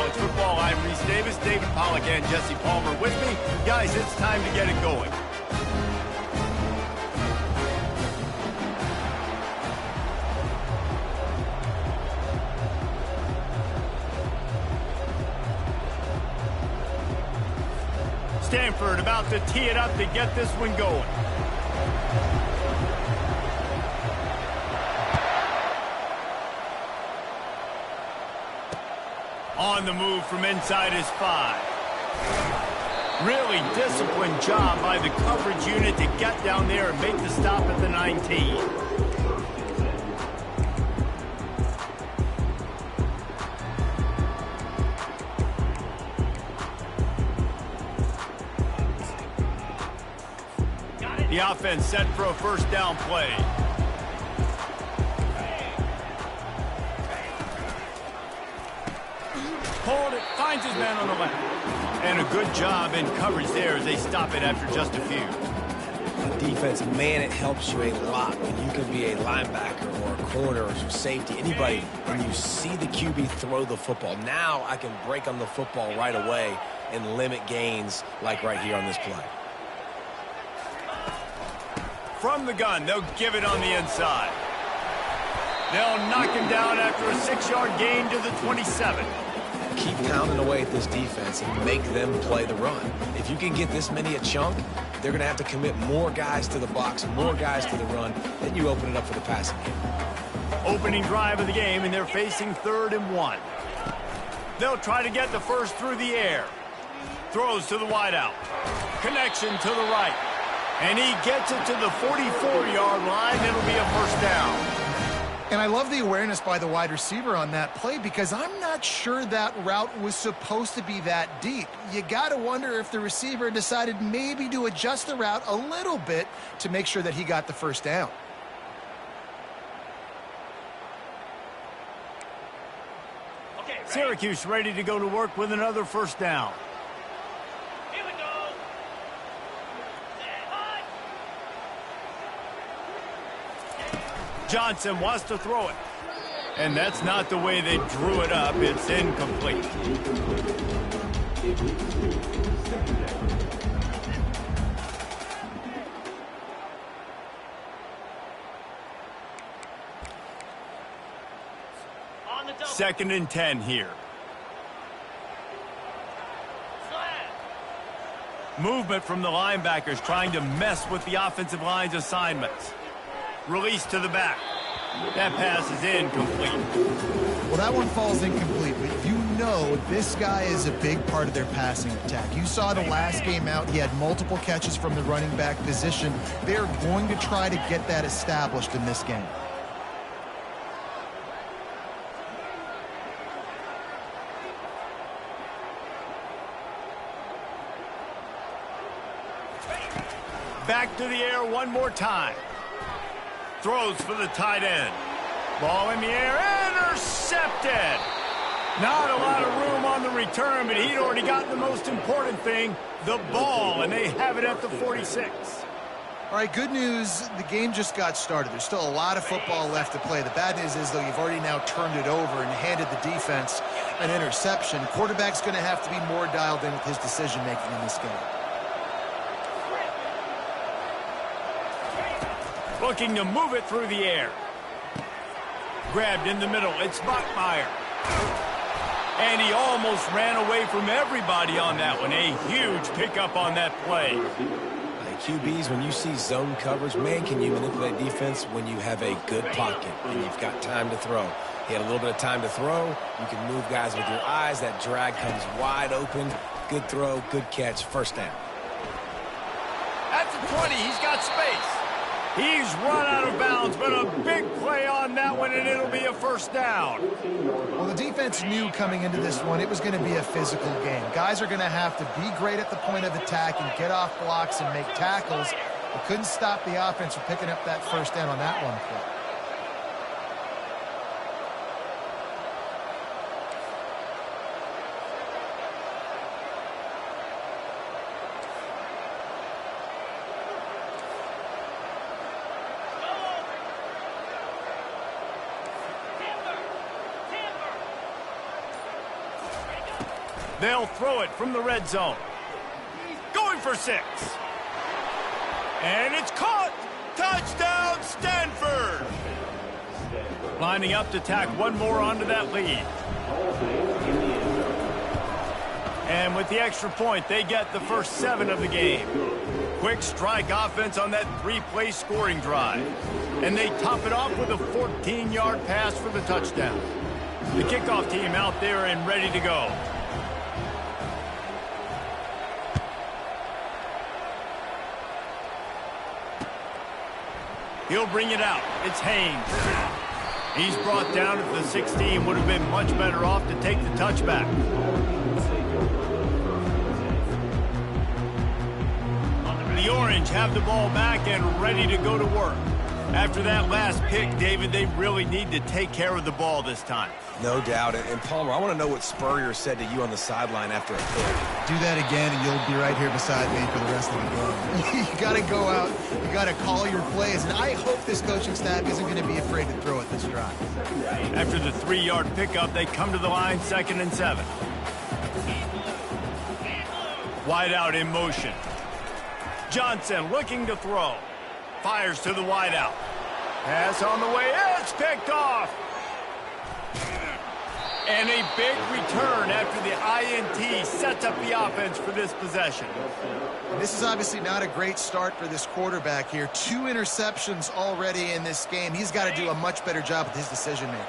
College Football. I'm Reese Davis, David Pollack, and Jesse Palmer with me. Guys, it's time to get it going. Stanford about to tee it up to get this one going. On the move from inside his 5. Really disciplined job by the coverage unit to get down there and make the stop at the 19. The offense set for a first down play. Hold it, finds his man on the left. And a good job in coverage there as they stop it after just a few. Defense, man, it helps you a lot when you can be a linebacker or a corner or safety, anybody, when you see the QB throw the football. Now I can break on the football right away and limit gains like right here on this play. From the gun, they'll give it on the inside. They'll knock him down after a 6-yard gain to the 27. Keep pounding away at this defense and make them play the run. If you can get this many a chunk, they're going to have to commit more guys to the box, more guys to the run, then you open it up for the passing game. Opening drive of the game, and they're facing 3rd and 1. They'll try to get the first through the air. Throws to the wideout. Connection to the right. And he gets it to the 44-yard line. It'll be a first down. And I love the awareness by the wide receiver on that play because I'm not sure that route was supposed to be that deep. You got to wonder if the receiver decided maybe to adjust the route a little bit to make sure that he got the first down. Okay, Syracuse ready to go to work with another first down. Johnson wants to throw it. And that's not the way they drew it up. It's incomplete. Second and 10 here. Movement from the linebackers trying to mess with the offensive line's assignments. Release to the back. That pass is incomplete. Well, that one falls incomplete, but you know this guy is a big part of their passing attack. You saw the last game out, he had multiple catches from the running back position. They're going to try to get that established in this game. Back to the air one more time. Throws for the tight end. Ball in the air, intercepted. Not a lot of room on the return, but he'd already gotten the most important thing, the ball, and they have it at the 46. All right, good news, the game just got started. There's still a lot of football left to play. The bad news is, though, you've already now turned it over and handed the defense an interception. Quarterback's going to have to be more dialed in with his decision-making in this game. Looking to move it through the air. Grabbed in the middle. It's Bachmeier. And he almost ran away from everybody on that one. A huge pickup on that play. QBs, when you see zone coverage, man, can you manipulate defense when you have a good pocket and you've got time to throw. He had a little bit of time to throw. You can move guys with your eyes. That drag comes wide open. Good throw, good catch, first down. At the 20, he's got space. He's run out of bounds, but a big play on that one, and it'll be a first down. Well, the defense knew coming into this one it was going to be a physical game. Guys are going to have to be great at the point of attack and get off blocks and make tackles. But couldn't stop the offense from picking up that first down on that one play. They'll throw it from the red zone. Going for 6. And it's caught. Touchdown, Stanford. Lining up to tack one more onto that lead. And with the extra point, they get the first 7 of the game. Quick strike offense on that 3-play scoring drive. And they top it off with a 14-yard pass for the touchdown. The kickoff team out there and ready to go. He'll bring it out. It's Haynes. He's brought down at the 16. Would have been much better off to take the touchback. The Orange have the ball back and ready to go to work. After that last pick, David, they really need to take care of the ball this time. No doubt. And Palmer, I want to know what Spurrier said to you on the sideline after a pick. Do that again, and you'll be right here beside me for the rest of the game. You got to go out. You got to call your plays. And I hope this coaching staff isn't going to be afraid to throw it this drive. After the 3-yard pickup, they come to the line, 2nd and 7. Wide out in motion. Johnson looking to throw. Fires to the wide out. Pass on the way. It's picked off. And a big return after the INT sets up the offense for this possession. This is obviously not a great start for this quarterback here. 2 interceptions already in this game. He's got to do a much better job with his decision-making.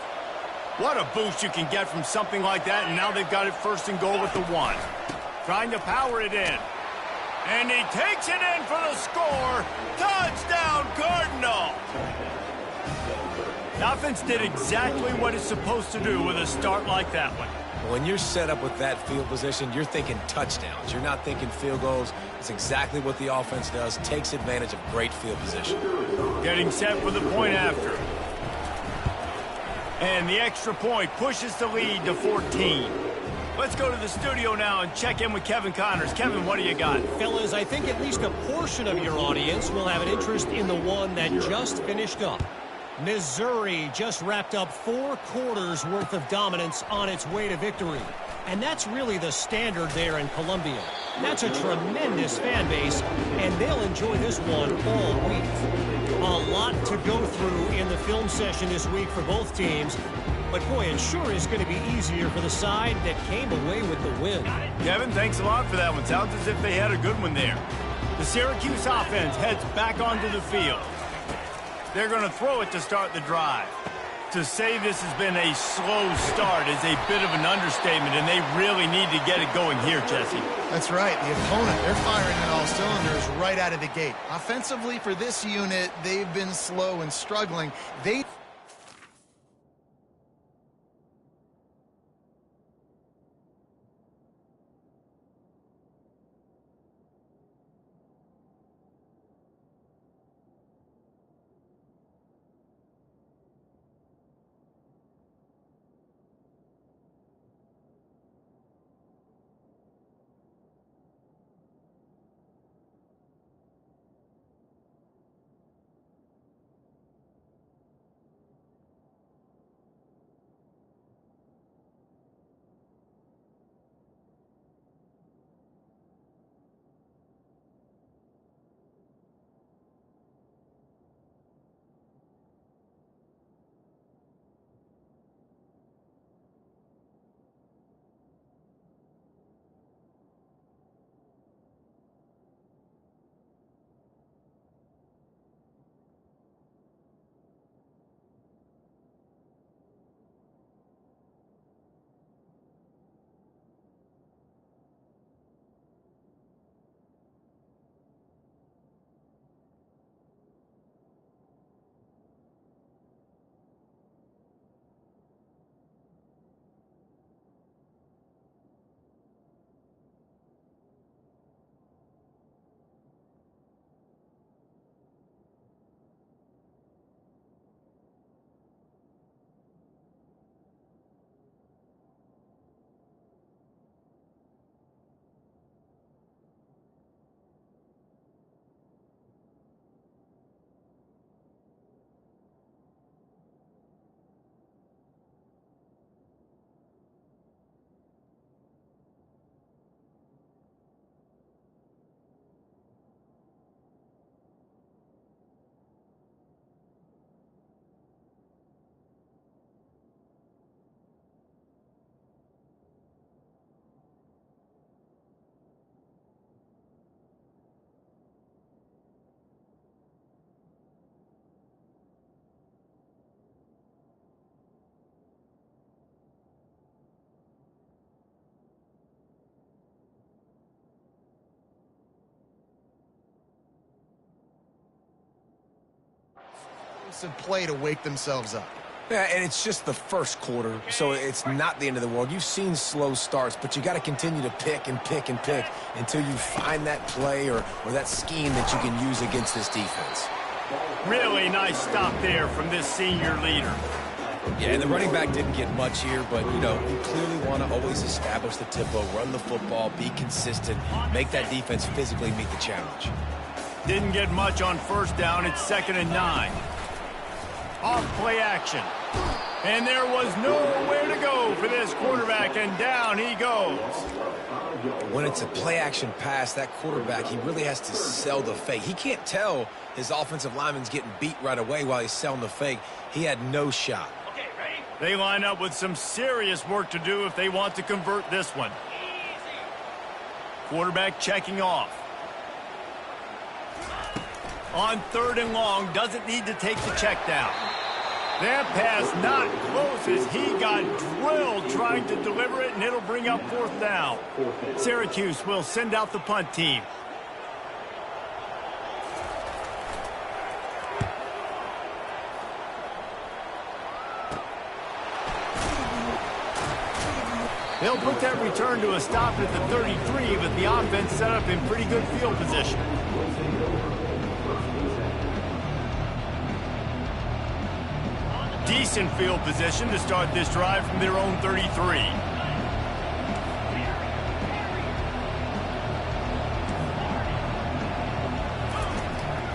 What a boost you can get from something like that, and now they've got it 1st and goal with the 1. Trying to power it in. And he takes it in for the score. Touchdown, Cardinal! The offense did exactly what it's supposed to do with a start like that one. When you're set up with that field position, you're thinking touchdowns. You're not thinking field goals. It's exactly what the offense does. Takes advantage of great field position. Getting set for the point after. And the extra point pushes the lead to 14. Let's go to the studio now and check in with Kevin Connors. Kevin, what do you got? Fellas, I think at least a portion of your audience will have an interest in the one that just finished up. Missouri just wrapped up 4 quarters worth of dominance on its way to victory. And that's really the standard there in Columbia. That's a tremendous fan base, and they'll enjoy this one all week. A lot to go through in the film session this week for both teams. But, boy, it sure is going to be easier for the side that came away with the win. Kevin, thanks a lot for that one. Sounds as if they had a good one there. The Syracuse offense heads back onto the field. They're going to throw it to start the drive. To say this has been a slow start is a bit of an understatement, and they really need to get it going here, Jesse. That's right. The opponent, they're firing on all cylinders right out of the gate. Offensively, for this unit, they've been slow and struggling. defensive play to wake themselves up. Yeah, and it's just the first quarter, so it's not the end of the world. You've seen slow starts, but you got to continue to pick and pick and pick until you find that play or that scheme that you can use against this defense. Really nice stop there from this senior leader. Yeah, and the running back didn't get much here, but, you know, you clearly want to always establish the tempo, run the football, be consistent, make that defense physically meet the challenge. Didn't get much on first down. It's 2nd and 9. Off play action. And there was nowhere to go for this quarterback, and down he goes. When it's a play-action pass, that quarterback, he really has to sell the fake. He can't tell his offensive lineman's getting beat right away while he's selling the fake. He had no shot. Okay, ready? They line up with some serious work to do if they want to convert this one. Quarterback checking off. On 3rd and long, doesn't need to take the check down. That pass not close as he got drilled trying to deliver it, and it'll bring up 4th down. Syracuse will send out the punt team. They'll put that return to a stop at the 33, but the offense set up in pretty good field position. Decent field position to start this drive from their own 33.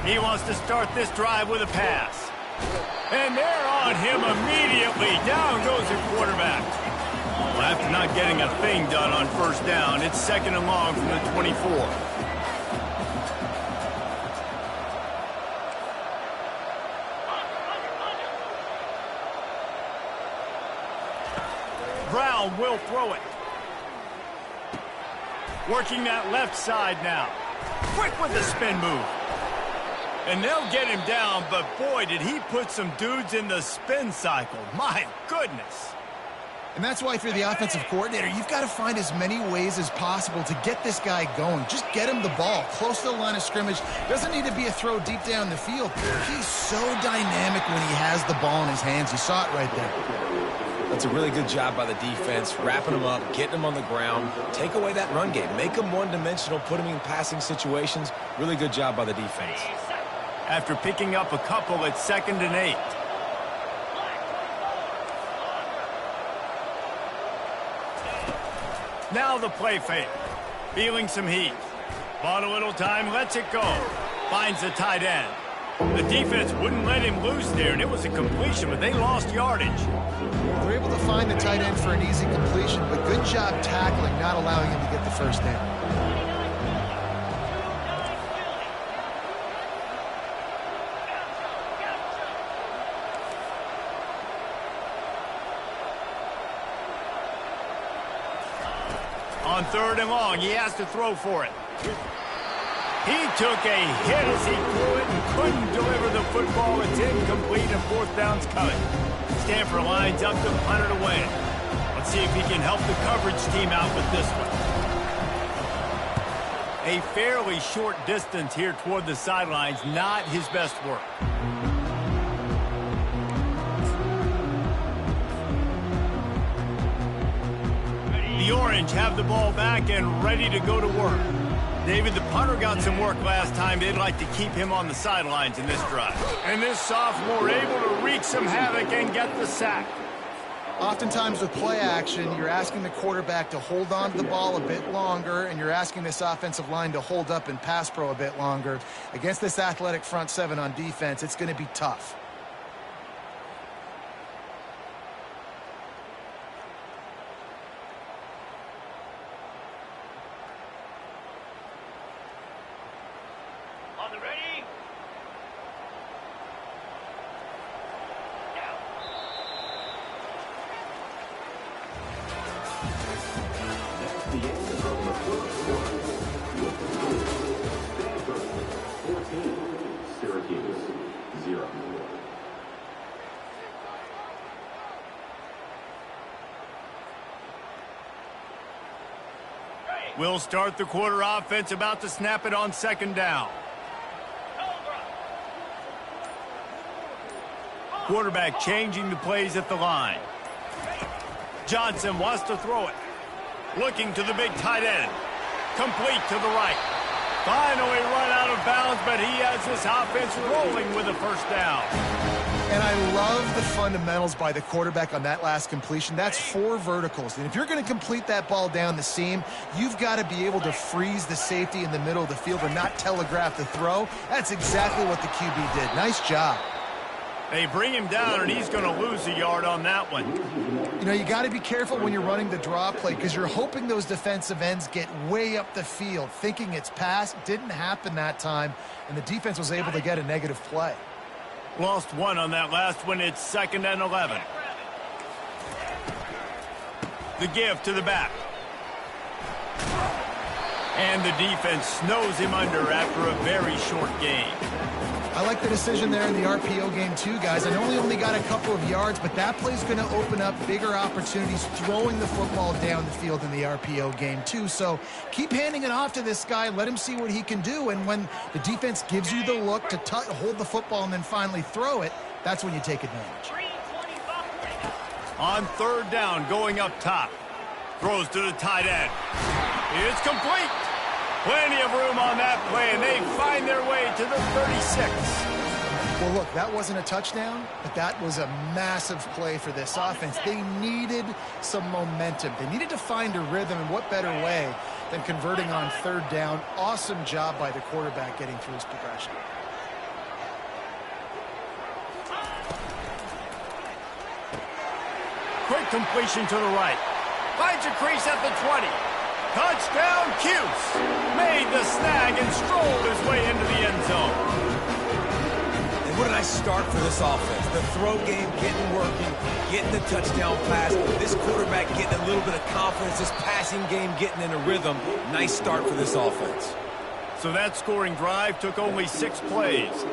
He wants to start this drive with a pass. And they're on him immediately. Down goes the quarterback. Well, after not getting a thing done on first down, it's 2nd and long from the 24. Brown will throw it. Working that left side now. Quick with the spin move. And they'll get him down, but boy, did he put some dudes in the spin cycle. My goodness. And that's why if you're the offensive coordinator, you've got to find as many ways as possible to get this guy going. Just get him the ball close to the line of scrimmage. Doesn't need to be a throw deep down the field. He's so dynamic when he has the ball in his hands. You saw it right there. That's a really good job by the defense, wrapping them up, getting them on the ground, take away that run game, make them one-dimensional, put them in passing situations. Really good job by the defense. After picking up a couple at 2nd and 8. Now the play fake. Feeling some heat. Bought a little time, lets it go. Finds the tight end. The defense wouldn't let him loose there, and it was a completion, but they lost yardage. They're able to find the tight end for an easy completion, but good job tackling, not allowing him to get the first down. On 3rd and long, he has to throw for it. He took a hit as he threw it and couldn't deliver the football. It's incomplete and 4th down's coming. Stanford lines up to punt it away. Let's see if he can help the coverage team out with this one. A fairly short distance here toward the sidelines, not his best work. The Orange have the ball back and ready to go to work. David, the punter got some work last time. They'd like to keep him on the sidelines in this drive. And this sophomore able to wreak some havoc and get the sack. Oftentimes with play action, you're asking the quarterback to hold on to the ball a bit longer, and you're asking this offensive line to hold up in pass pro a bit longer. Against this athletic front seven on defense, it's going to be tough. We'll start the quarter offense, about to snap it on 2nd down. Quarterback changing the plays at the line. Johnson wants to throw it. Looking to the big tight end. Complete to the right. Finally run out of bounds, but he has this offense rolling with a first down. And I love the fundamentals by the quarterback on that last completion. That's 4 verticals. And if you're going to complete that ball down the seam, you've got to be able to freeze the safety in the middle of the field and not telegraph the throw. That's exactly what the QB did. Nice job. They bring him down, and he's going to lose a yard on that one. You know, you got to be careful when you're running the draw play because you're hoping those defensive ends get way up the field, thinking it's pass. Didn't happen that time, and the defense was able to get a negative play. Lost 1 on that last one. It's 2nd and 11. The give to the back. And the defense snows him under after a very short game. I like the decision there in the RPO game too, guys. I know he only got a couple of yards, but that play's going to open up bigger opportunities throwing the football down the field in the RPO game too. So keep handing it off to this guy. Let him see what he can do. And when the defense gives you the look to hold the football and then finally throw it, that's when you take advantage. On 3rd down, going up top. Throws to the tight end. It's complete. Plenty of room on that play, and they find their way to the 36. Well, look, that wasn't a touchdown, but that was a massive play for this offense. They needed some momentum. They needed to find a rhythm, and what better way than converting on 3rd down. Awesome job by the quarterback getting through his progression. Quick completion to the right. Finds a crease at the 20. Touchdown, Cuse. Made the snag and strolled his way into the end zone. And what a nice start for this offense. The throw game getting working, getting the touchdown pass. This quarterback getting a little bit of confidence. This passing game getting in a rhythm. Nice start for this offense. So that scoring drive took only 6 plays.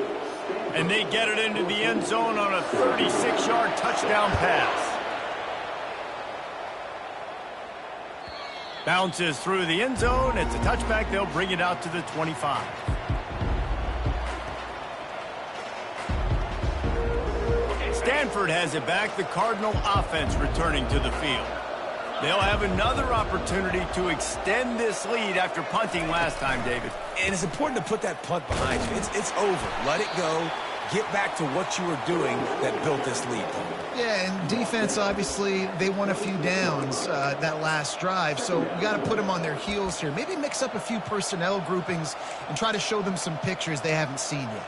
And they get it into the end zone on a 36-yard touchdown pass. Bounces through the end zone. It's a touchback. They'll bring it out to the 25. Stanford has it back. The Cardinal offense returning to the field. They'll have another opportunity to extend this lead after punting last time, David. And it's important to put that punt behind you. It's over. Let it go. Get back to what you were doing that built this lead. Yeah, and defense, obviously, they won a few downs that last drive, so you got to put them on their heels here. Maybe mix up a few personnel groupings and try to show them some pictures they haven't seen yet.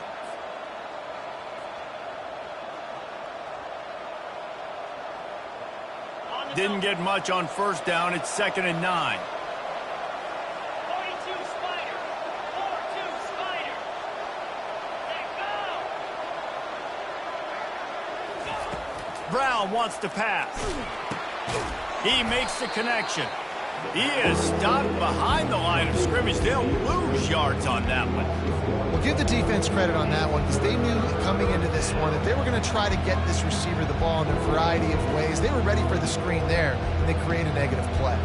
Didn't get much on 1st down. It's 2nd and 9. Brown wants to pass. He makes the connection. He is stopped behind the line of scrimmage. They'll lose yards on that one. Well, give the defense credit on that one because they knew coming into this one that they were going to try to get this receiver the ball in a variety of ways. They were ready for the screen there, and they create a negative play.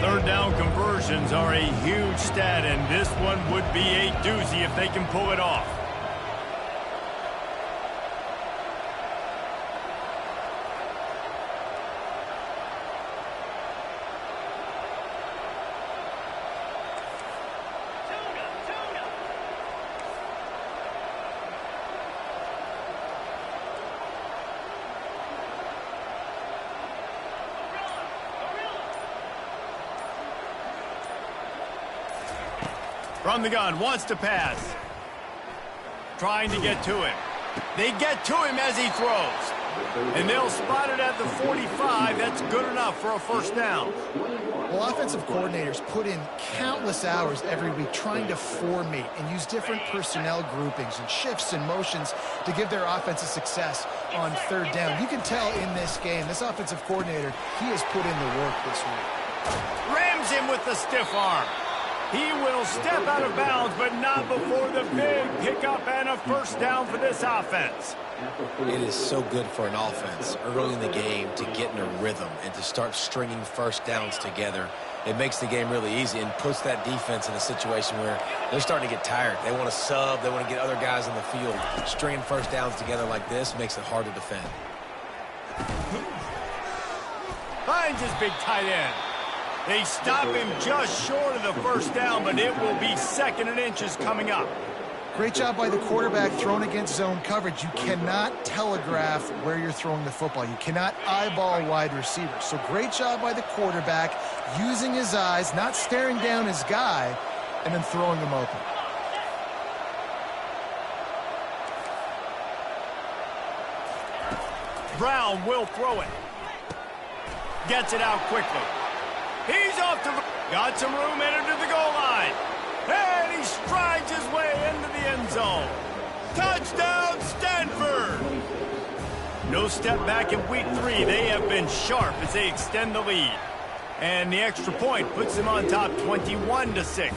3rd down conversions are a huge stat, and this one would be a doozy if they can pull it off. From the gun, wants to pass. Trying to get to him. They get to him as he throws. And they'll spot it at the 45. That's good enough for a 1st down. Well, offensive coordinators put in countless hours every week trying to formate and use different personnel groupings and shifts and motions to give their offensive success on 3rd down. You can tell in this game, this offensive coordinator, he has put in the work this week. Rams him with the stiff arm. He will step out of bounds, but not before the big pickup and a first down for this offense. It is so good for an offense early in the game to get in a rhythm and to start stringing first downs together. It makes the game really easy and puts that defense in a situation where they're starting to get tired. They want to sub. They want to get other guys on the field. Stringing first downs together like this makes it hard to defend. Finds his big tight end. They stop him just short of the first down, but it will be 2nd and inches coming up. Great job by the quarterback thrown against zone coverage. You cannot telegraph where you're throwing the football. You cannot eyeball wide receivers. So great job by the quarterback using his eyes, not staring down his guy, and then throwing him open. Brown will throw it. Gets it out quickly. He's off to got some room headed to the goal line. And he strides his way into the end zone. Touchdown, Stanford! No step back in week 3. They have been sharp as they extend the lead. And the extra point puts them on top 21-6.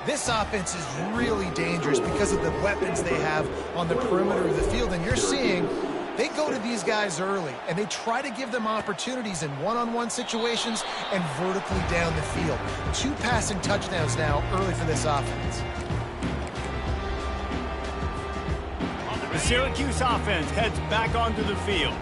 This offense is really dangerous because of the weapons they have on the perimeter of the field. And you're seeing they go to these guys early, and they try to give them opportunities in one-on-one situations and vertically down the field. 2 passing touchdowns now early for this offense. The Syracuse offense heads back onto the field.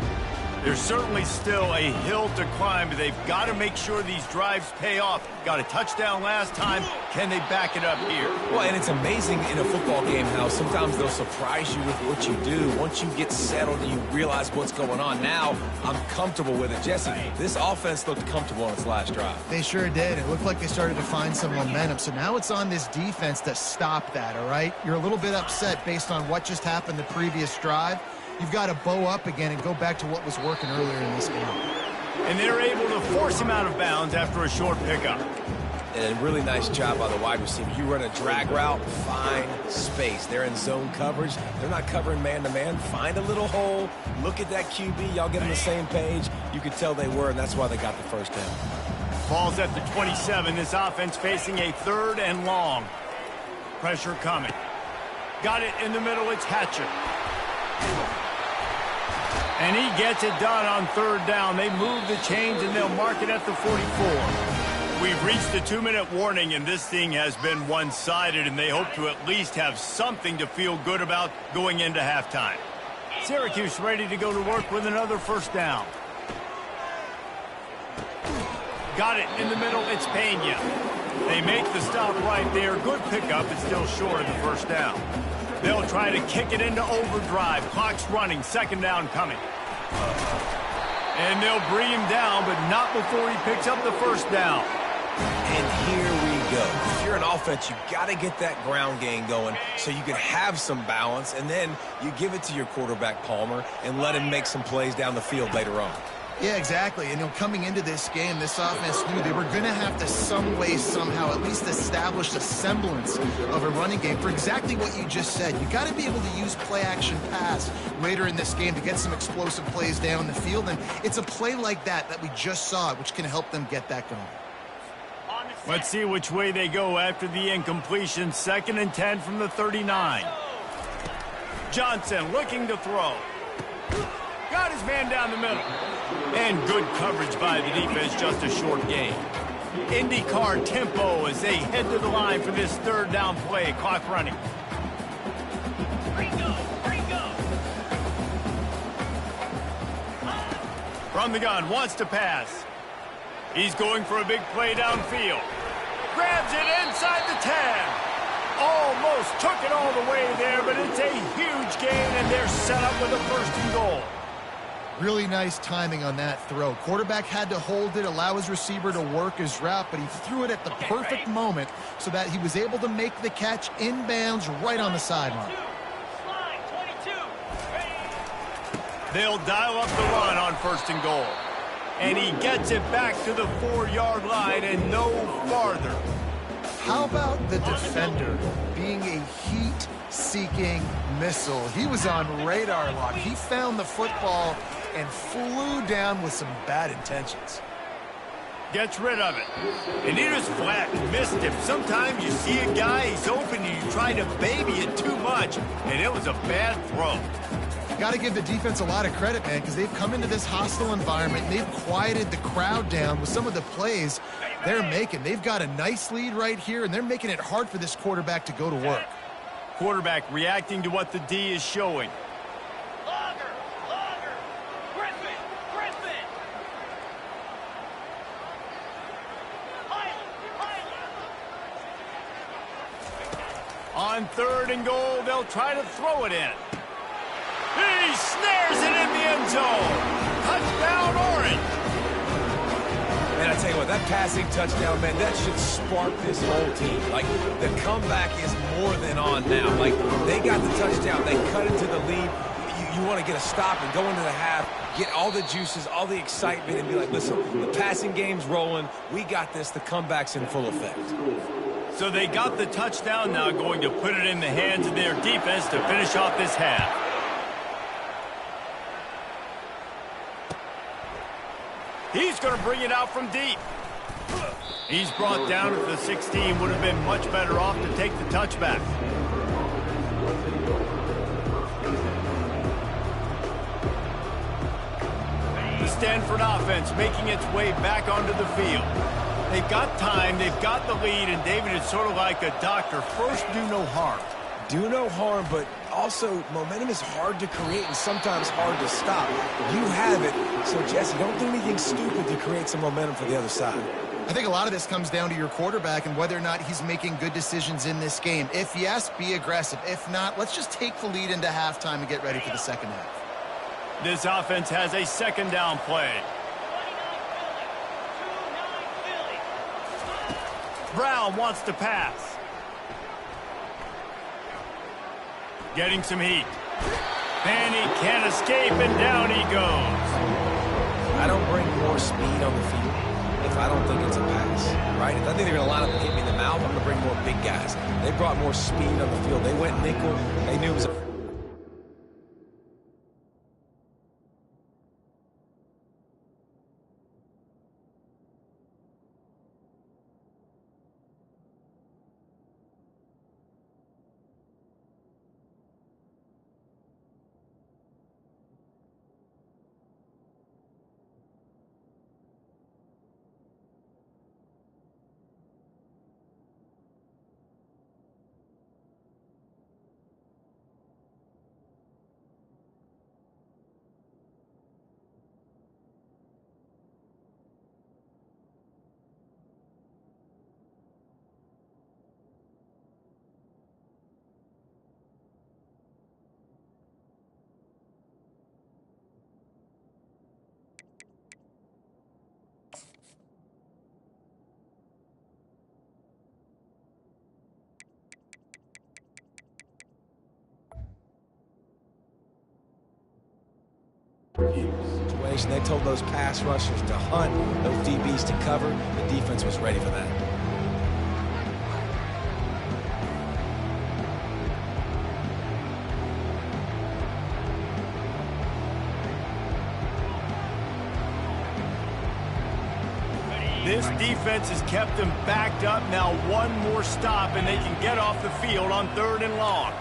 There's certainly still a hill to climb, but they've got to make sure these drives pay off. Got a touchdown last time. Can they back it up here? Well, and it's amazing in a football game how sometimes they'll surprise you with what you do. Once you get settled and you realize what's going on, now I'm comfortable with it. Jesse, this offense looked comfortable on its last drive. They sure did. It looked like they started to find some momentum. So now it's on this defense to stop that, all right? You're a little bit upset based on what just happened the previous drive. You've got to bow up again and go back to what was working earlier in this game. And they're able to force him out of bounds after a short pickup. And a really nice job by the wide receiver. You run a drag route, find space. They're in zone coverage. They're not covering man-to-man. Find a little hole. Look at that QB. Y'all get on the same page. You could tell they were, and that's why they got the first down. Ball's at the 27. This offense facing a 3rd and long. Pressure coming. Got it in the middle. It's Hatcher. And he gets it done on 3rd down. They move the chains, and they'll mark it at the 44. We've reached the 2-minute warning, and this thing has been one-sided, and they hope to at least have something to feel good about going into halftime. Syracuse ready to go to work with another first down. Got it in the middle. It's Pena. They make the stop right there. Good pickup. It's still short of the first down. They'll try to kick it into overdrive. Clock's running. 2nd down coming. And they'll bring him down, but not before he picks up the first down. And here we go. If you're an offense, you got to get that ground game going so you can have some balance, and then you give it to your quarterback, Palmer, and let him make some plays down the field later on. Yeah, exactly. And coming into this game, this offense knew they were going to have to some way, somehow, at least establish a semblance of a running game for exactly what you just said. You got to be able to use play-action pass later in this game to get some explosive plays down the field. And it's a play like that we just saw, which can help them get that going. Let's see which way they go after the incompletion. 2nd and 10 from the 39. Johnson looking to throw. Got his man down the middle. And good coverage by the defense, just a short gain. IndyCar tempo as they head to the line for this 3rd down play. Clock running. From the gun, wants to pass. He's going for a big play downfield. Grabs it inside the 10. Almost took it all the way there, but it's a huge gain, and they're set up with a 1st and goal. Really nice timing on that throw. Quarterback had to hold it, allow his receiver to work his route, but he threw it at the perfect moment so that he was able to make the catch inbounds right on the sideline. They'll dial up the run on 1st and goal. And he gets it back to the 4-yard line and no farther. How about the defender being a heat-seeking missile? He was on radar lock. He found the football and flew down with some bad intentions. Gets rid of it. And he just flat missed him. Sometimes you see a guy, he's open, and you try to baby it too much, and it was a bad throw. Got to give the defense a lot of credit, man, because they've come into this hostile environment, and they've quieted the crowd down with some of the plays they're making. They've got a nice lead right here, and they're making it hard for this quarterback to go to work. Quarterback reacting to what the D is showing. On 3rd and goal, they'll try to throw it in. He snares it in the end zone. Touchdown, Orange. Man, I tell you what, that passing touchdown, man, that should spark this whole team. Like, the comeback is more than on now. Like, they got the touchdown. They cut into the lead. You want to get a stop and go into the half, get all the juices, all the excitement, and be like, listen, the passing game's rolling. We got this. The comeback's in full effect. So they got the touchdown, now going to put it in the hands of their defense to finish off this half. He's going to bring it out from deep. He's brought down at the 16. Would have been much better off to take the touchback. The Stanford offense making its way back onto the field. They've got time, they've got the lead, and David is sort of like a doctor. First, do no harm. Do no harm, but also momentum is hard to create and sometimes hard to stop. You have it, so Jesse, don't do anything stupid to create some momentum for the other side. I think a lot of this comes down to your quarterback and whether or not he's making good decisions in this game. If yes, be aggressive. If not, let's just take the lead into halftime and get ready for the second half. This offense has a second down play. Brown wants to pass. Getting some heat. And he can't escape, and down he goes. I don't bring more speed on the field if I don't think it's a pass, right? If I think they're going to line up and hit me in the mouth, I'm going to bring more big guys. They brought more speed on the field. They went nickel. They knew it was a... situation. They told those pass rushers to hunt, those DBs to cover. The defense was ready for that. This defense has kept them backed up. Now one more stop, and they can get off the field on 3rd and long.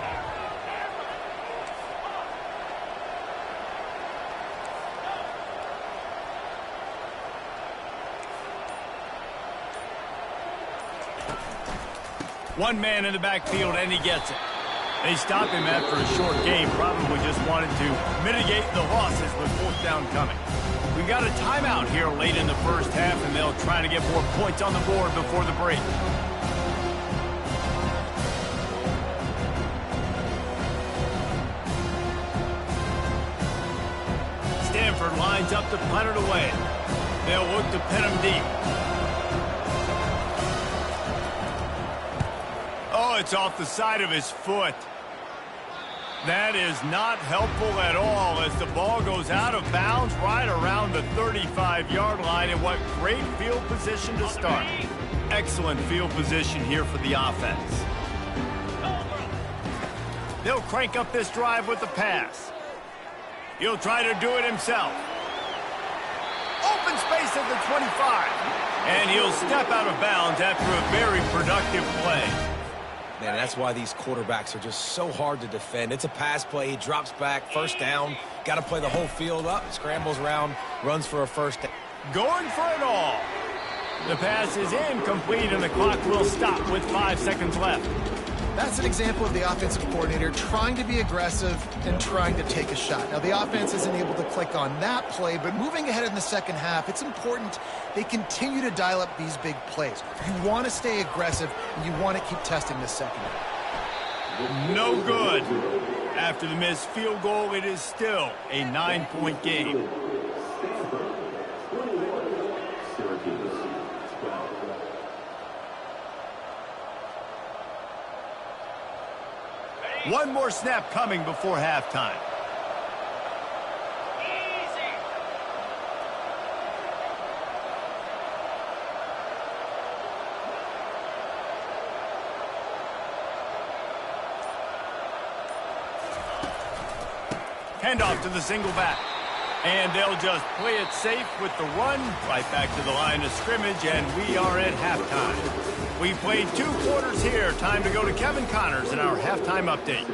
One man in the backfield, and he gets it. They stop him after a short game. Probably just wanted to mitigate the losses with 4th down coming. We got a timeout here late in the first half, and they'll try to get more points on the board before the break. Stanford lines up to punt it away. They'll look to pin him deep. Oh, it's off the side of his foot. That is not helpful at all as the ball goes out of bounds right around the 35-yard line. And what great field position to start. Excellent field position here for the offense. They'll crank up this drive with the pass. He'll try to do it himself. Open space at the 25. And he'll step out of bounds after a very productive play. Man, that's why these quarterbacks are just so hard to defend. It's a pass play. He drops back, first down. Got to play the whole field up, scrambles around, runs for a first down. Going for it all. The pass is incomplete, and the clock will stop with 5 seconds left. That's an example of the offensive coordinator trying to be aggressive and trying to take a shot. Now, the offense isn't able to click on that play, but moving ahead in the second half, it's important they continue to dial up these big plays. You want to stay aggressive, and you want to keep testing the secondary. No good. After the missed field goal, it is still a 9-point game. One more snap coming before halftime. Handoff to the single back. And they'll just play it safe with the run right back to the line of scrimmage, and we are at halftime. We played 2 quarters here. Time to go to Kevin Connors in our halftime update.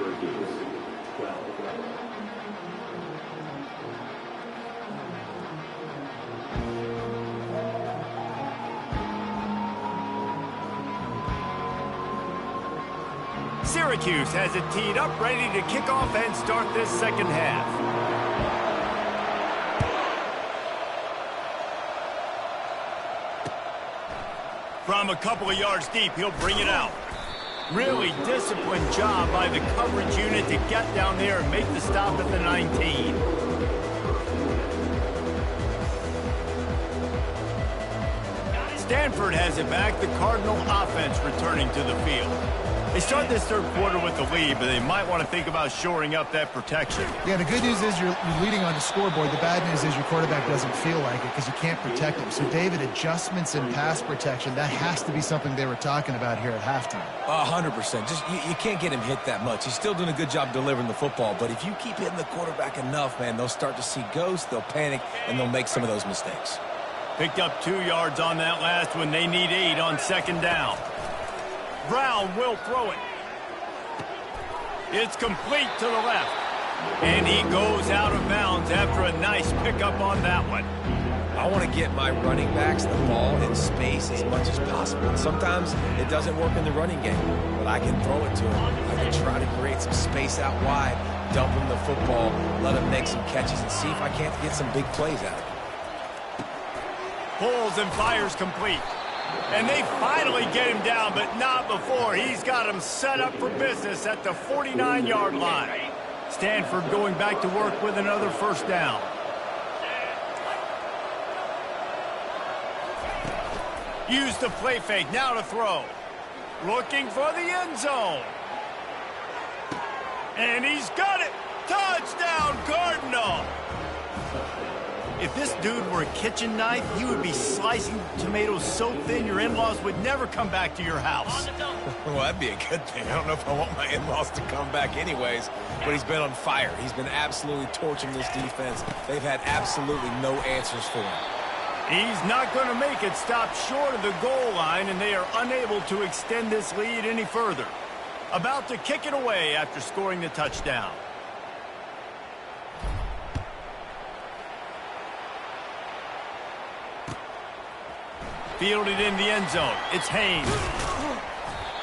Syracuse has it teed up, ready to kick off and start this second half. From a couple of yards deep, he'll bring it out. Really disciplined job by the coverage unit to get down there and make the stop at the 19. Stanford has it back. The Cardinal offense returning to the field. They start this third quarter with the lead, but they might want to think about shoring up that protection. Yeah, the good news is you're leading on the scoreboard. The bad news is your quarterback doesn't feel like it because you can't protect him. So, David, adjustments in pass protection, that has to be something they were talking about here at halftime. 100%. Just you can't get him hit that much. He's still doing a good job delivering the football, but if you keep hitting the quarterback enough, man, they'll start to see ghosts, they'll panic, and they'll make some of those mistakes. Picked up 2 yards on that last one. They need 8 on second down. Brown will throw it. It's complete to the left. And he goes out of bounds after a nice pickup on that one. I want to get my running backs the ball in space as much as possible. Sometimes it doesn't work in the running game, but I can throw it to him. I can try to create some space out wide, dump him the football, let him make some catches, and see if I can't get some big plays out of it. Pulls and fires complete. And they finally get him down, but not before. He's got him set up for business at the 49-yard line. Stanford going back to work with another first down. Use the play fake, now to throw. Looking for the end zone. And he's got it. Touchdown, Cardinal. If this dude were a kitchen knife, he would be slicing tomatoes so thin your in-laws would never come back to your house. Well, that'd be a good thing. I don't know if I want my in-laws to come back anyways, but he's been on fire. He's been absolutely torching this defense. They've had absolutely no answers for him. He's not going to make it stop short of the goal line, and they are unable to extend this lead any further. About to kick it away after scoring the touchdown. Fielded in the end zone. It's Haynes.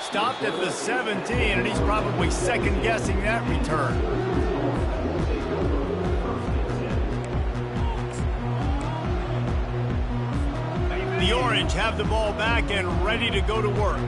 Stopped at the 17, and he's probably second-guessing that return. The Orange have the ball back and ready to go to work.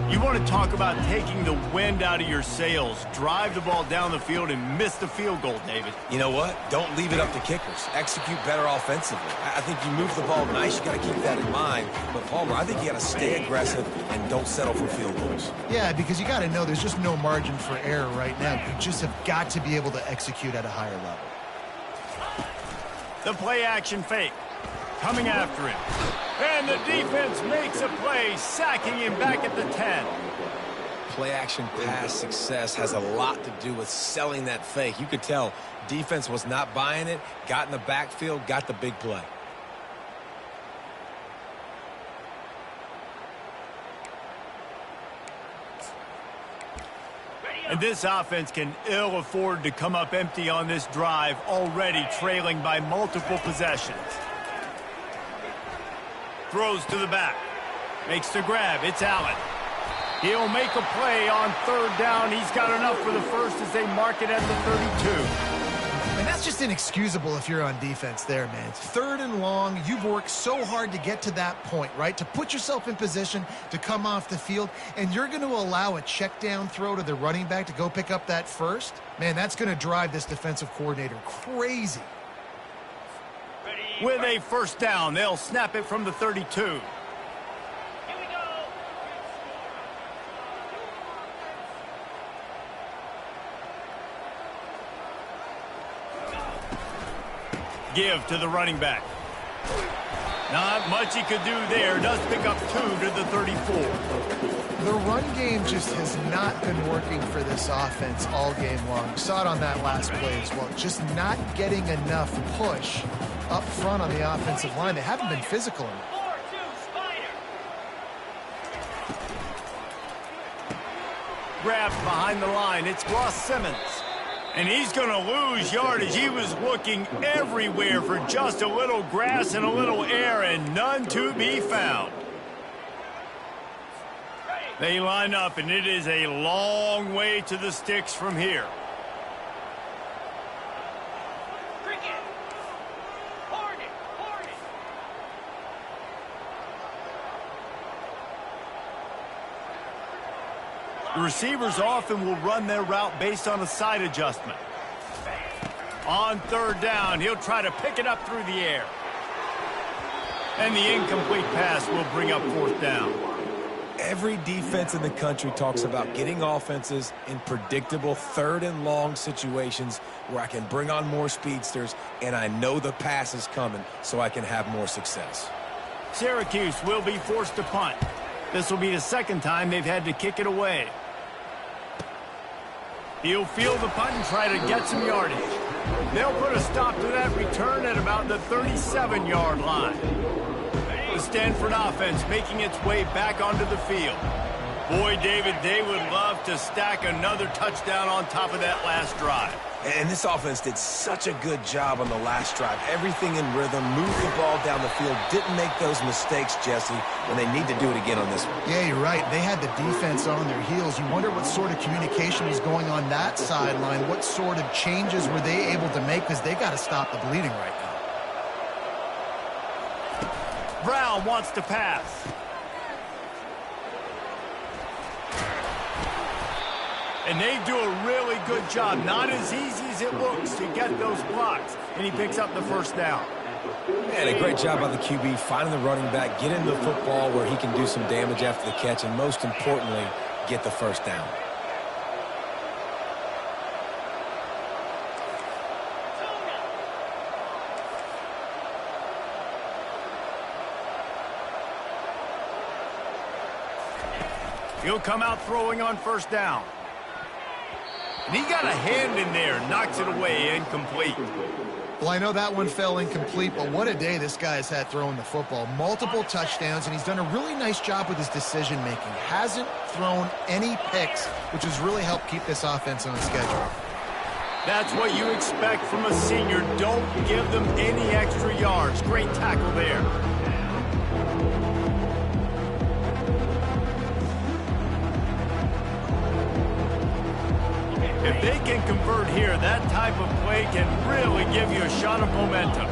You want to talk about taking the wind out of your sails. Drive the ball down the field and miss the field goal, David. You know what? Don't leave it up to kickers. Execute better offensively. I think you move the ball nice. You got to keep that in mind. But, Palmer, I think you got to stay aggressive and don't settle for field goals. Yeah, because you got to know there's just no margin for error right now. You just have got to be able to execute at a higher level. The play-action fake. Coming after him. And the defense makes a play, sacking him back at the 10. Play-action pass success has a lot to do with selling that fake. You could tell defense was not buying it, got in the backfield, got the big play. And this offense can ill afford to come up empty on this drive, already trailing by multiple possessions. Throws to the back. Makes the grab. It's Allen. He'll make a play on third down. He's got enough for the first as they mark it at the 32. And that's just inexcusable if you're on defense there, man. It's 3rd and long. You've worked so hard to get to that point, right? To put yourself in position to come off the field, and you're going to allow a check down throw to the running back to go pick up that first? Man, that's going to drive this defensive coordinator crazy. With a first down, they'll snap it from the 32. Give to the running back. Not much he could do there. Does pick up 2 to the 34. The run game just has not been working for this offense all game long. We saw it on that last play as well. Just not getting enough push up front on the offensive line. They haven't been physical enough. Grabbed behind the line. It's Ross Simmons. And he's going to lose yardage. He was looking everywhere for just a little grass and a little air, and none to be found. They line up, and it is a long way to the sticks from here. The receivers often will run their route based on a side adjustment. On third down, he'll try to pick it up through the air. And the incomplete pass will bring up 4th down. Every defense in the country talks about getting offenses in predictable 3rd and long situations where I can bring on more speedsters and I know the pass is coming so I can have more success. Syracuse will be forced to punt. This will be the 2nd time they've had to kick it away. He'll field the punt and try to get some yardage. They'll put a stop to that return at about the 37-yard line. The Stanford offense making its way back onto the field. Boy, David, they would love to stack another touchdown on top of that last drive. And this offense did such a good job on the last drive. Everything in rhythm, moved the ball down the field, didn't make those mistakes, Jesse, when they need to do it again on this one. Yeah, you're right. They had the defense on their heels. You wonder what sort of communication was going on that sideline. What sort of changes were they able to make, because they got to stop the bleeding right now. Brown wants to pass. And they do a really good job. Not as easy as it looks to get those blocks. And he picks up the first down. And a great job by the QB, finding the running back, getting the football where he can do some damage after the catch, and most importantly, get the first down. He'll come out throwing on first down. And he got a hand in there, knocks it away, incomplete. Well, I know that one fell incomplete, but what a day this guy has had throwing the football. Multiple touchdowns, and he's done a really nice job with his decision-making. Hasn't thrown any picks, which has really helped keep this offense on schedule. That's what you expect from a senior. Don't give them any extra yards. Great tackle there. If they can convert here, that type of play can really give you a shot of momentum.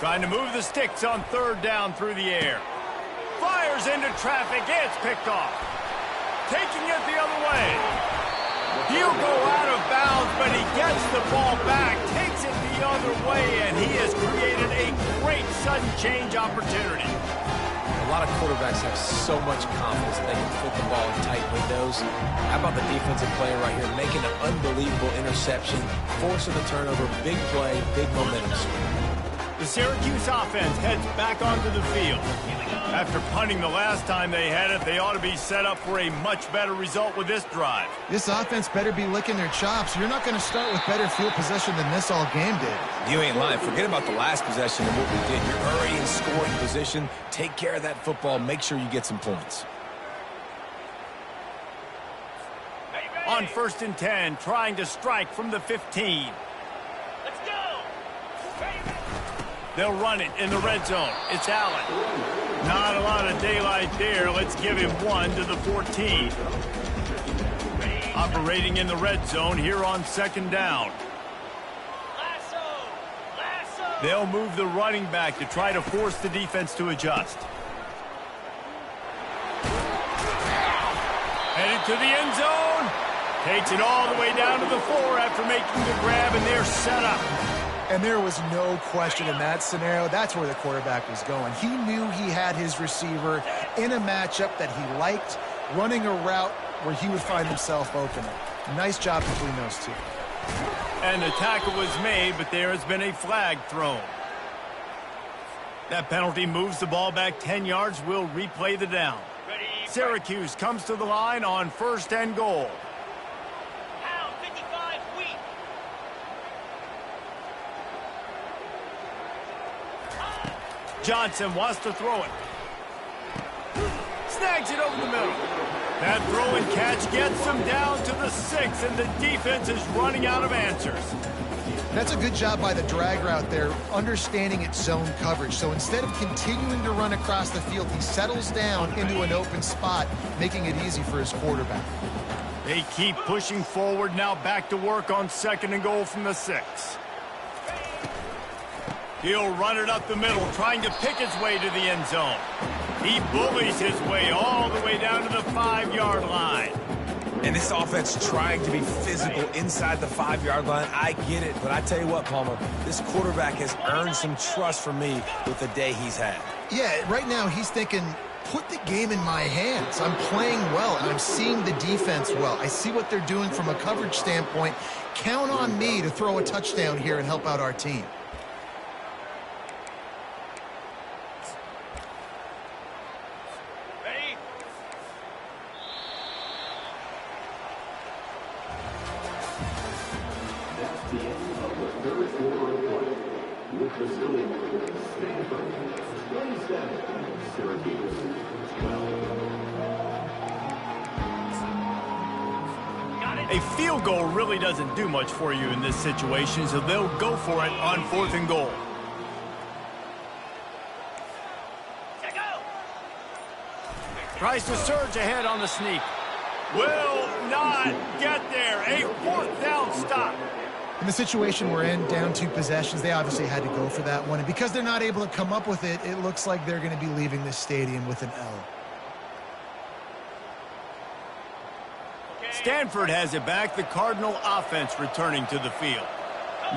Trying to move the sticks on third down through the air. Fires into traffic. It's picked off. Taking it the other way. He'll go out of bounds, but he gets the ball back, takes it the other way, and he has created a great sudden change opportunity. A lot of quarterbacks have so much confidence that they can fit the ball in tight windows. How about the defensive player right here making an unbelievable interception, forcing the turnover, big play, big momentum swing. The Syracuse offense heads back onto the field. After punting the last time they had it, they ought to be set up for a much better result with this drive. This offense better be licking their chops. You're not going to start with better field possession than this all game did. You ain't lying. Forget about the last possession and what we did. You're already in scoring position. Take care of that football. Make sure you get some points. On 1st and 10, trying to strike from the 15. Let's go! They'll run it in the red zone. It's Allen. Not a lot of daylight there. Let's give him 1 to the 14. Operating in the red zone here on 2nd down. Lasso! They'll move the running back to try to force the defense to adjust. Headed to the end zone. Takes it all the way down to the 4 after making the grab, and they're set up. And there was no question in that scenario. That's where the quarterback was going. He knew he had his receiver in a matchup that he liked, running a route where he would find himself open. Nice job between those two. And the tackle was made, but there has been a flag thrown. That penalty moves the ball back 10 yards. We'll replay the down. Syracuse comes to the line on 1st and goal. Pound 55 weak. Johnson wants to throw it. Snags it over the middle. That throw and catch gets them down to the 6, and the defense is running out of answers. That's a good job by the drag route there, understanding its zone coverage. So instead of continuing to run across the field, he settles down into an open spot, making it easy for his quarterback. They keep pushing forward, now back to work on 2nd and goal from the 6. He'll run it up the middle, trying to pick his way to the end zone. He bullies his way all the way down to the 5-yard line. And this offense trying to be physical inside the 5-yard line. I get it, but I tell you what, Palmer, this quarterback has earned some trust from me with the day he's had. Yeah, right now he's thinking, put the game in my hands. I'm playing well, and I'm seeing the defense well. I see what they're doing from a coverage standpoint. Count on me to throw a touchdown here and help out our team. A field goal really doesn't do much for you in this situation, so they'll go for it on 4th and goal. Tries to surge ahead on the sneak. Will not get there. A 4th down stop. In the situation we're in, down 2 possessions, they obviously had to go for that one. And because they're not able to come up with it, it looks like they're going to be leaving this stadium with an L. Stanford has it back. The Cardinal offense returning to the field.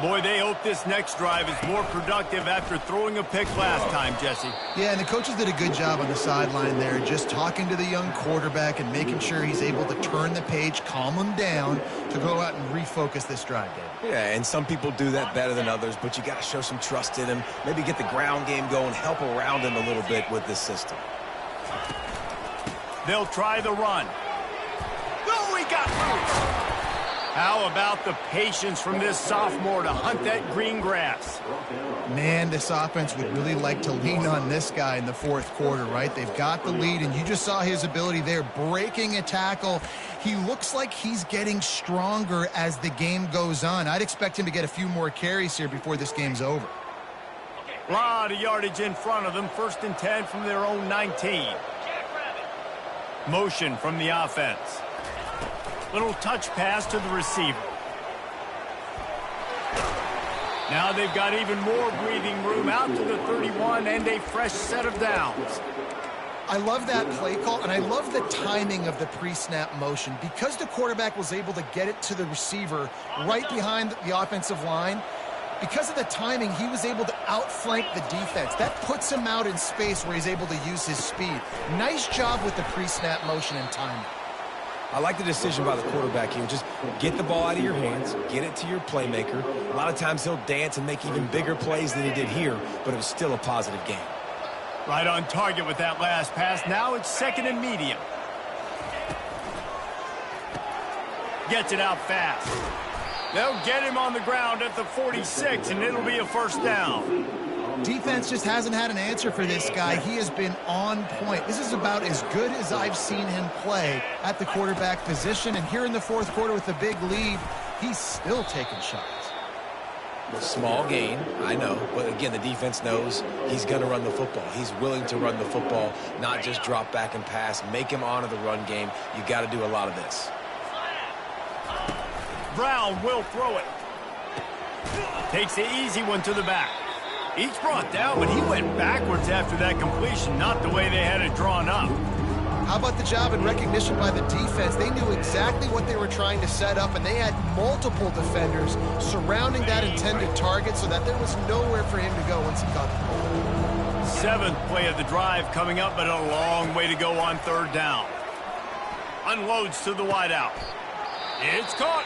Boy, they hope this next drive is more productive after throwing a pick last time, Jesse. Yeah, and the coaches did a good job on the sideline there, just talking to the young quarterback and making sure he's able to turn the page, calm him down to go out and refocus this drive, Dave. Yeah, and some people do that better than others, but you got to show some trust in him. Maybe get the ground game going, help around him a little bit with this system. They'll try the run. Oh, he got loose. How about the patience from this sophomore to hunt that green grass? Man, this offense would really like to lean on this guy in the 4th quarter, right? They've got the lead, and you just saw his ability there, breaking a tackle. He looks like he's getting stronger as the game goes on. I'd expect him to get a few more carries here before this game's over. A lot of yardage in front of them. 1st and 10 from their own 19. Motion from the offense. Little touch pass to the receiver. Now they've got even more breathing room out to the 31 and a fresh set of downs. I love that play call, and I love the timing of the pre-snap motion. Because the quarterback was able to get it to the receiver right behind the offensive line, because of the timing, he was able to outflank the defense. That puts him out in space where he's able to use his speed. Nice job with the pre-snap motion and timing. I like the decision by the quarterback here. Just get the ball out of your hands, get it to your playmaker. A lot of times he'll dance and make even bigger plays than he did here, but it was still a positive game. Right on target with that last pass. Now it's 2nd and medium. Gets it out fast. They'll get him on the ground at the 46, and it'll be a 1st down. Defense just hasn't had an answer for this guy. He has been on point. This is about as good as I've seen him play at the quarterback position. And here in the 4th quarter with a big lead, he's still taking shots. Small gain, I know. But again, the defense knows he's going to run the football. He's willing to run the football, not just drop back and pass. Make him honor the run game. You got to do a lot of this. Brown will throw it. Takes the easy one to the back. Each brought down, but he went backwards after that completion, not the way they had it drawn up. How about the job and recognition by the defense? They knew exactly what they were trying to set up, and they had multiple defenders surrounding that intended target so that there was nowhere for him to go once he caught the ball. 7th play of the drive coming up, but a long way to go on 3rd down. Unloads to the wideout. It's caught.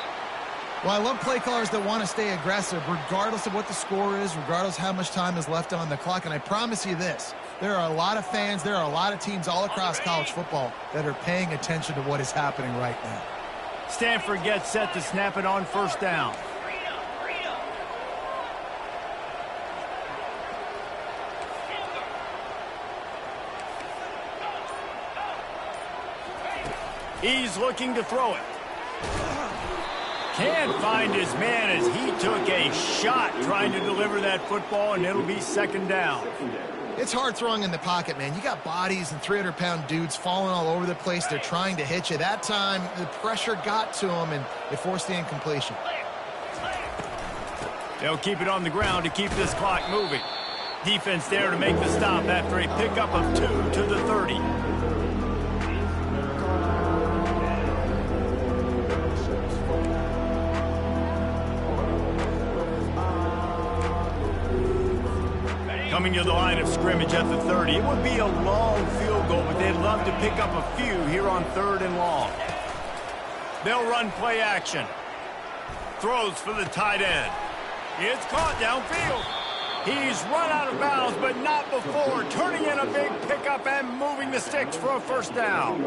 Well, I love play callers that want to stay aggressive, regardless of what the score is, regardless how much time is left on the clock. And I promise you this, there are a lot of fans, there are a lot of teams all across college football that are paying attention to what is happening right now. Stanford gets set to snap it on 1st down. He's looking to throw it. Can't find his man as he took a shot trying to deliver that football, and it'll be 2nd down. It's hard throwing in the pocket, man. You got bodies and 300-pound dudes falling all over the place. They're trying to hit you. That time, the pressure got to them, and they forced the incompletion. They'll keep it on the ground to keep this clock moving. Defense there to make the stop after a pickup of 2 to the 30. Coming to the line of scrimmage at the 30. It would be a long field goal, but they'd love to pick up a few here on 3rd and long. They'll run play action. Throws for the tight end. It's caught downfield. He's run out of bounds, but not before turning in a big pickup and moving the sticks for a 1st down.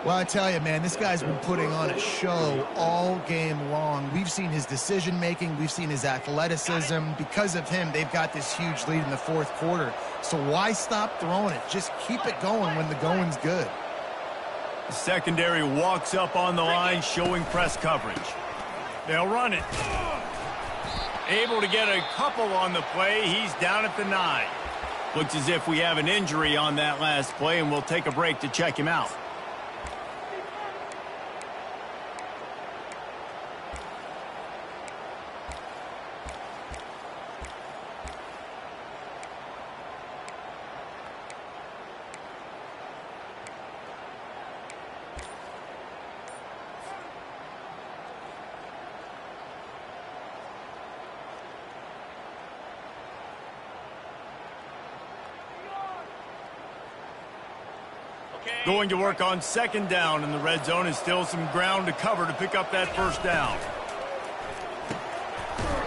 Well, I tell you, man, this guy's been putting on a show all game long. We've seen his decision-making. We've seen his athleticism. Because of him, they've got this huge lead in the 4th quarter. So why stop throwing it? Just keep it going when the going's good. The secondary walks up on the line, showing press coverage. They'll run it. Able to get a couple on the play. He's down at the 9. Looks as if we have an injury on that last play, and we'll take a break to check him out. Going to work on 2nd down in the red zone, and still some ground to cover to pick up that 1st down.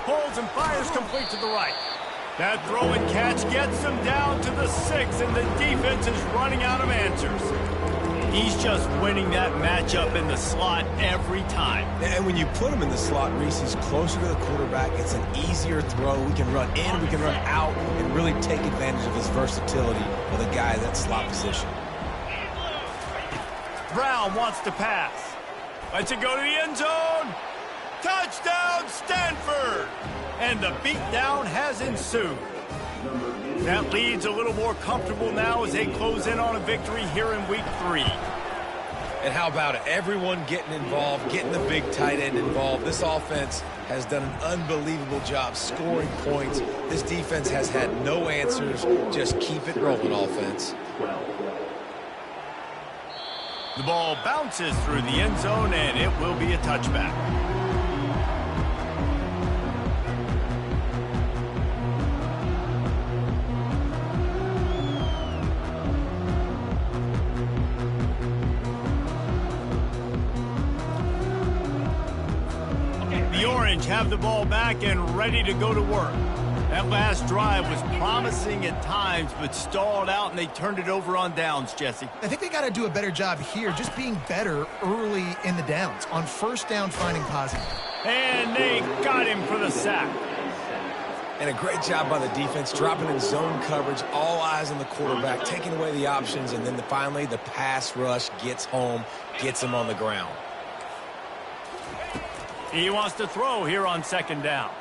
Holds and fires complete to the right. That throw and catch gets them down to the 6, and the defense is running out of answers. He's just winning that matchup in the slot every time. And when you put him in the slot, Reese, he's closer to the quarterback. It's an easier throw. We can run in, we can run out, and really take advantage of his versatility with a guy in that slot position. Brown wants to pass. Lets it go to the end zone. Touchdown, Stanford! And the beatdown has ensued. That lead's a little more comfortable now as they close in on a victory here in week 3. And how about it? Everyone getting involved, getting the big tight end involved. This offense has done an unbelievable job scoring points. This defense has had no answers. Just keep it rolling, offense. The ball bounces through the end zone, and it will be a touchback. bench have the ball back and ready to go to work. That last drive was promising at times, but stalled out, and they turned it over on downs, Jesse. I think they got to do a better job here, just being better early in the downs. On first down, finding positive. And they got him for the sack. And a great job by the defense, dropping in zone coverage, all eyes on the quarterback, taking away the options, and then finally the pass rush gets home, gets him on the ground. He wants to throw here on second down.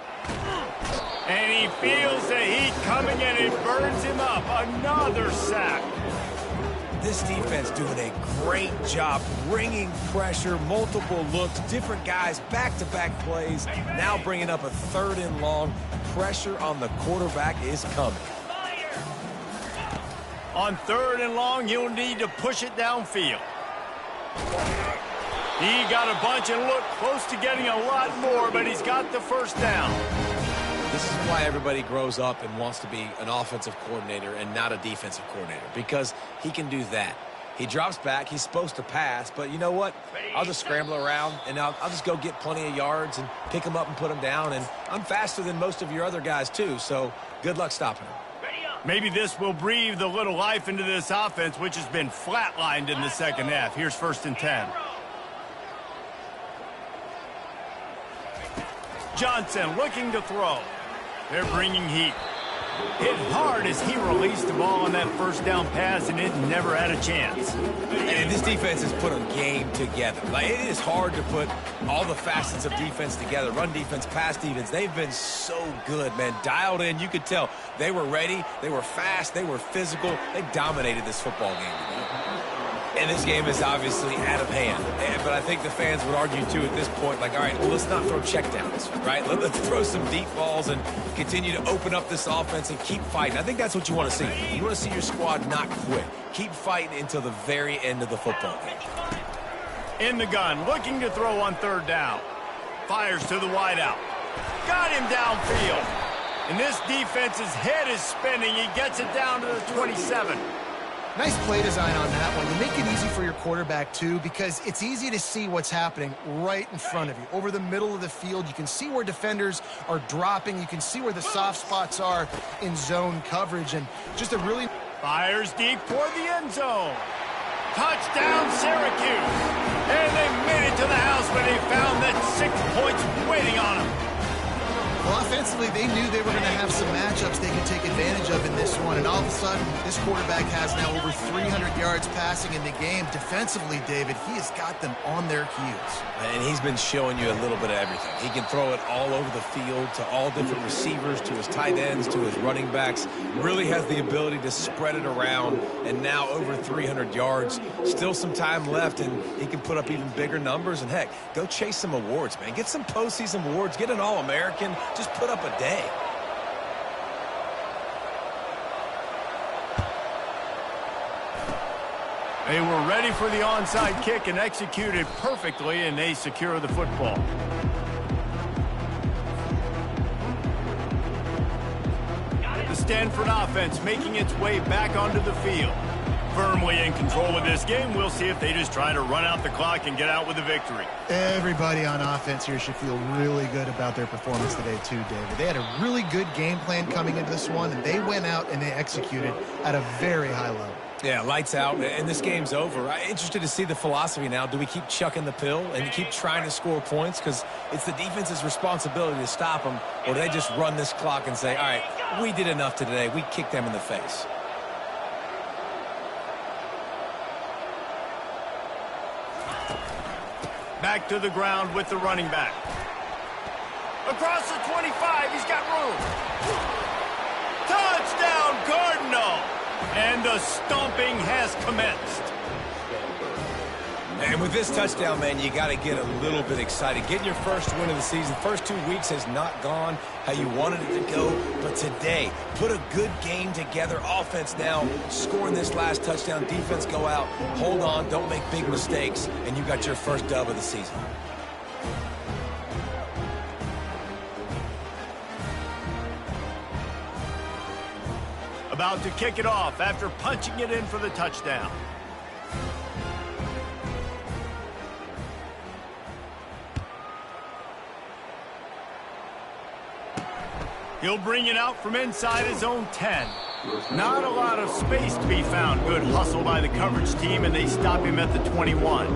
And he feels the heat coming, and it burns him up. Another sack. This defense doing a great job bringing pressure, multiple looks, different guys, back-to-back plays. Now bringing up a 3rd and long. Pressure on the quarterback is coming. On 3rd and long, you'll need to push it downfield. He got a bunch and looked close to getting a lot more, but he's got the first down. This is why everybody grows up and wants to be an offensive coordinator and not a defensive coordinator, because he can do that. He drops back. He's supposed to pass, but you know what? I'll just scramble around, and I'll just go get plenty of yards and pick him up and put him down, and I'm faster than most of your other guys too, so good luck stopping him. Maybe this will breathe a little life into this offense, which has been flatlined in the second half. Here's 1st and 10. Johnson looking to throw. They're bringing heat. Hit hard as he released the ball on that first down pass, and it never had a chance. And this defense has put a game together. Like, it is hard to put all the facets of defense together. Run defense, pass defense. They've been so good, man. Dialed in. You could tell they were ready. They were fast. They were physical. They dominated this football game. And this game is obviously out of hand. But I think the fans would argue, too, at this point, like, all right, well, let's not throw checkdowns, right? Let's throw some deep balls and continue to open up this offense and keep fighting. I think that's what you want to see. You want to see your squad not quit. Keep fighting until the very end of the football game. In the gun, looking to throw on 3rd down. Fires to the wideout. Got him downfield. And this defense's head is spinning. He gets it down to the 27. Nice play design on that one. You make it easy for your quarterback, too, because it's easy to see what's happening right in front of you. Over the middle of the field, you can see where defenders are dropping. You can see where the soft spots are in zone coverage. And just a really... Fires deep toward the end zone. Touchdown, Syracuse. And they made it to the house when they found that 6 points waiting on them. Well, offensively, they knew they were going to have some matchups they could take advantage of in this one, and all of a sudden, this quarterback has now over 300 yards passing in the game. Defensively, David, he has got them on their heels. And he's been showing you a little bit of everything. He can throw it all over the field to all different receivers, to his tight ends, to his running backs. Really has the ability to spread it around, and now over 300 yards. Still some time left, and he can put up even bigger numbers. And, heck, go chase some awards, man. Get some postseason awards. Get an All-American. Just put up a day. They were ready for the onside kick and executed perfectly, and they secure the football. The Stanford offense making its way back onto the field. Firmly in control of this game. We'll see if they just try to run out the clock and get out with a victory. Everybody on offense here should feel really good about their performance today too, David. They had a really good game plan coming into this one, and they went out and they executed at a very high level. Yeah, lights out, and this game's over. I'm interested to see the philosophy now. Do we keep chucking the pill and keep trying to score points? Because it's the defense's responsibility to stop them, or do they just run this clock and say, all right, we did enough today. We kicked them in the face. Back to the ground with the running back. Across the 25, he's got room. Touchdown, Cardinal! And the stomping has commenced. And with this touchdown, man, you got to get a little bit excited. Getting your first win of the season. First 2 weeks has not gone how you wanted it to go. But today, put a good game together. Offense now scoring this last touchdown. Defense go out, hold on, don't make big mistakes. And you got your first dub of the season. About to kick it off after punching it in for the touchdown. He'll bring it out from inside his own 10. Not a lot of space to be found. Good hustle by the coverage team, and they stop him at the 21.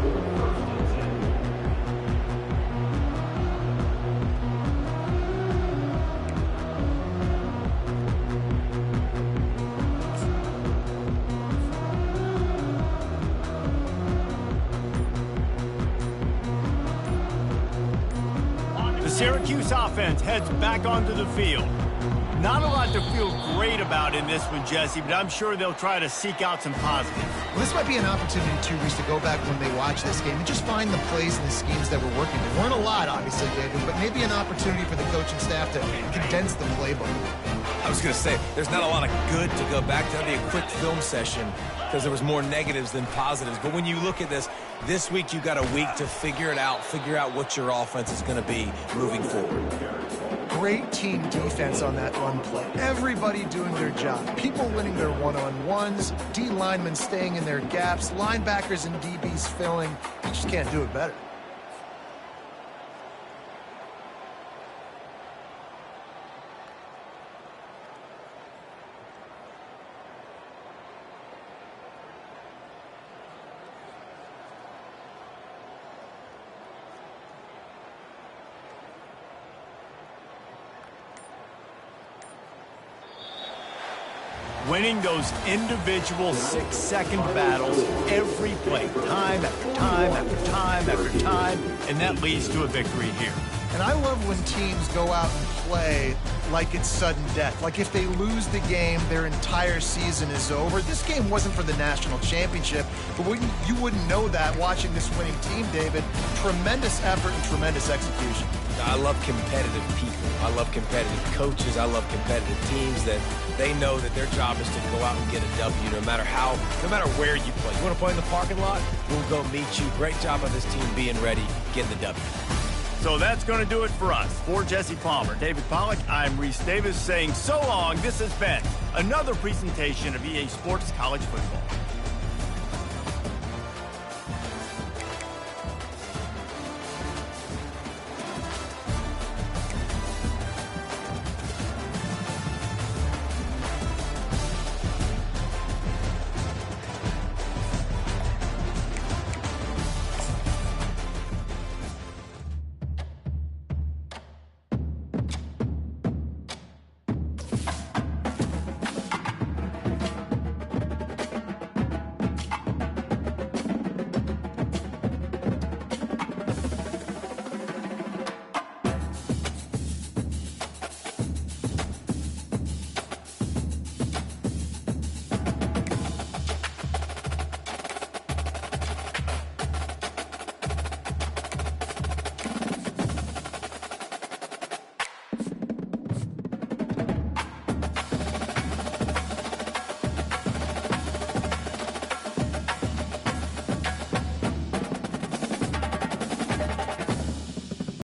The Syracuse offense heads back onto the field. Not a lot to feel great about in this one, Jesse, but I'm sure they'll try to seek out some positives. Well, this might be an opportunity, too, Reese, to go back when they watch this game and just find the plays and the schemes that were working. There weren't a lot, obviously, David, but maybe an opportunity for the coaching staff to condense the playbook. I was going to say, there's not a lot of good to go back to. That'd be a quick film session because there was more negatives than positives. But when you look at this week you got a week to figure it out, figure out what your offense is going to be moving forward. Great team defense on that run play. Everybody doing their job. People winning their one-on-ones, D linemen staying in their gaps, linebackers and DBs filling. You just can't do it better. Winning those individual 6-second battles every play, time after time after time after time, and that leads to a victory here. And I love when teams go out and play like it's sudden death. Like if they lose the game, their entire season is over. This game wasn't for the national championship, but you wouldn't know that watching this winning team, David. Tremendous effort and tremendous execution. I love competitive people. I love competitive coaches. I love competitive teams that they know that their job is to go out and get a W no matter where you play. You want to play in the parking lot? We'll go meet you. Great job of this team being ready, getting the W. So that's going to do it for us. For Jesse Palmer, David Pollack, I'm Reese Davis saying so long. This has been another presentation of EA Sports College Football.